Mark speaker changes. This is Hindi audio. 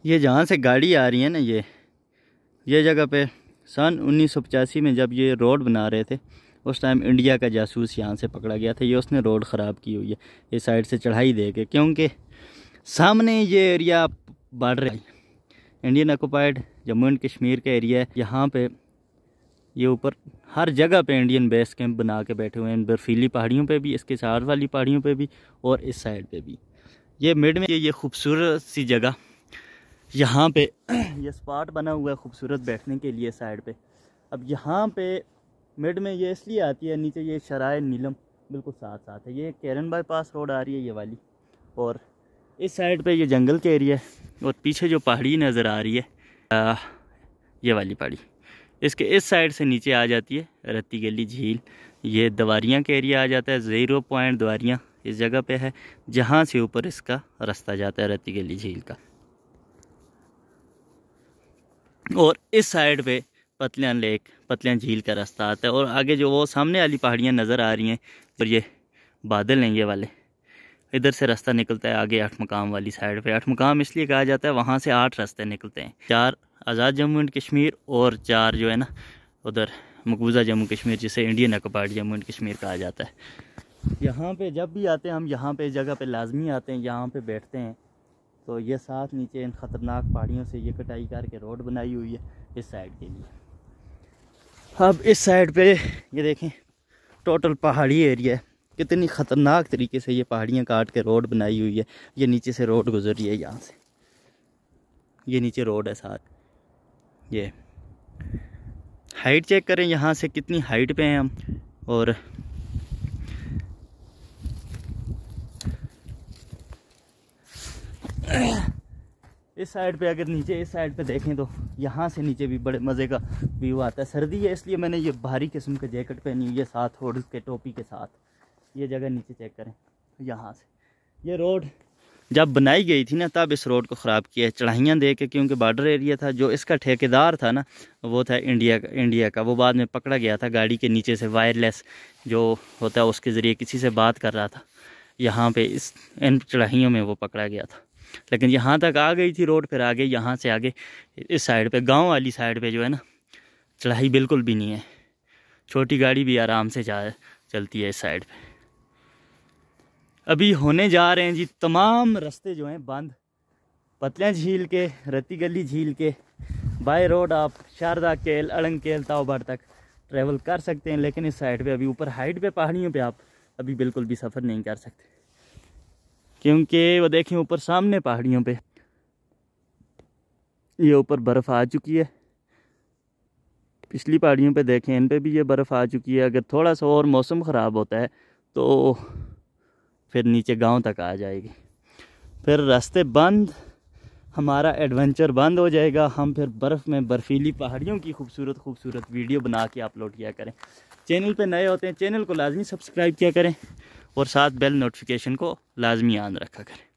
Speaker 1: ये जहाँ से गाड़ी आ रही है ना, ये जगह पे सन 1985 में जब ये रोड बना रहे थे उस टाइम इंडिया का जासूस यहाँ से पकड़ा गया था। ये उसने रोड ख़राब की हुई है इस साइड से चढ़ाई दे के, क्योंकि सामने ये एरिया बढ़ रहा है, Indian occupied Jammu and Kashmir का एरिया है। यहाँ पे ये ऊपर हर जगह पे इंडियन बेस कैंप बना के बैठे हुए हैं, बर्फीली पहाड़ियों पे भी, इसके चार वाली पहाड़ियों पे भी और इस साइड पे भी। ये मिड में ये खूबसूरत सी जगह, यहाँ पे ये स्पॉट बना हुआ है खूबसूरत बैठने के लिए साइड पे। अब यहाँ पे मिड में ये इसलिए आती है, नीचे ये शराय नीलम बिल्कुल साथ साथ है। ये केरन बाईपास रोड आ रही है ये वाली, और इस साइड पे ये जंगल के एरिया है, और पीछे जो पहाड़ी नज़र आ रही है ये वाली पहाड़ी, इसके इस साइड से नीचे आ जाती है रत्ती गली झील। ये दवारियाँ का एरिया आ जाता है, 0 पॉइंट दवारियाँ इस जगह पे है, जहाँ से ऊपर इसका रास्ता जाता है रत्ती गली झील का। और इस साइड पे पतलियाँ लेक, पतलियाँ झील का रास्ता आता है। और आगे जो वो सामने वाली पहाड़ियाँ नज़र आ रही हैं और ये बादल हैं ये वाले, इधर से रास्ता निकलता है आगे 8 मकाम वाली साइड पे। 8 मकाम इसलिए कहा जाता है, वहाँ से 8 रास्ते निकलते हैं, 4 आज़ाद जम्मू एंड कश्मीर और 4 जो है ना उधर मकबूजा जम्मू कश्मीर, जिसे Indian occupied Jammu and Kashmir कहा जाता है। यहाँ पे जब भी आते हैं हम, यहाँ पे जगह पे लाजमी आते हैं, यहाँ पे बैठते हैं। तो ये साथ नीचे इन ख़तरनाक पहाड़ियों से ये कटाई करके रोड बनाई हुई है इस साइड के लिए। अब इस साइड पे ये देखें टोटल पहाड़ी एरिया है, कितनी ख़तरनाक तरीके से ये पहाड़ियाँ काट के रोड बनाई हुई है। ये नीचे से रोड गुजर रही है, यहाँ से ये नीचे रोड है साथ। ये हाइट चेक करें यहाँ से कितनी हाइट पे हैं हम। और इस साइड पे अगर नीचे इस साइड पे देखें तो यहाँ से नीचे भी बड़े मज़े का व्यू आता है। सर्दी है इसलिए मैंने ये भारी किस्म के जैकेट पहनी हुई है साथ, और उसके टोपी के साथ। ये जगह नीचे चेक करें, यहाँ से ये रोड जब बनाई गई थी ना तब इस रोड को ख़राब किया है चढ़ाइयाँ दे के, क्योंकि बॉर्डर एरिया था। जो इसका ठेकेदार था ना वो था इंडिया का। वो बाद में पकड़ा गया था, गाड़ी के नीचे से वायरलेस जो होता है उसके ज़रिए किसी से बात कर रहा था। यहाँ पे इन चढ़ाइयों में वो पकड़ा गया था, लेकिन यहाँ तक आ गई थी रोड। फिर आगे यहाँ से आगे इस साइड पे गांव वाली साइड पे जो है ना चढ़ाई बिल्कुल भी नहीं है, छोटी गाड़ी भी आराम से चलती है इस साइड पे। अभी होने जा रहे हैं जी तमाम रास्ते जो हैं बंद, पतलियाँ झील के, रत्ती गली झील के। बाय रोड आप शारदा केल, अड़ंग केल, ताओबाड़ तक ट्रैवल कर सकते हैं, लेकिन इस साइड पे अभी ऊपर हाइट पे पहाड़ियों पे आप अभी बिल्कुल भी सफ़र नहीं कर सकते, क्योंकि वो देखें ऊपर सामने पहाड़ियों पे ये ऊपर बर्फ़ आ चुकी है। पिछली पहाड़ियों पे देखें इन पे भी ये बर्फ़ आ चुकी है। अगर थोड़ा सा और मौसम ख़राब होता है तो फिर नीचे गांव तक आ जाएगी, फिर रास्ते बंद, हमारा एडवेंचर बंद हो जाएगा। हम फिर बर्फ़ में बर्फ़ीली पहाड़ियों की खूबसूरत वीडियो बना के अपलोड किया करें। चैनल पे नए होते हैं चैनल को लाजमी सब्सक्राइब किया करें, और साथ बेल नोटिफिकेशन को लाजमी ऑन रखा करें।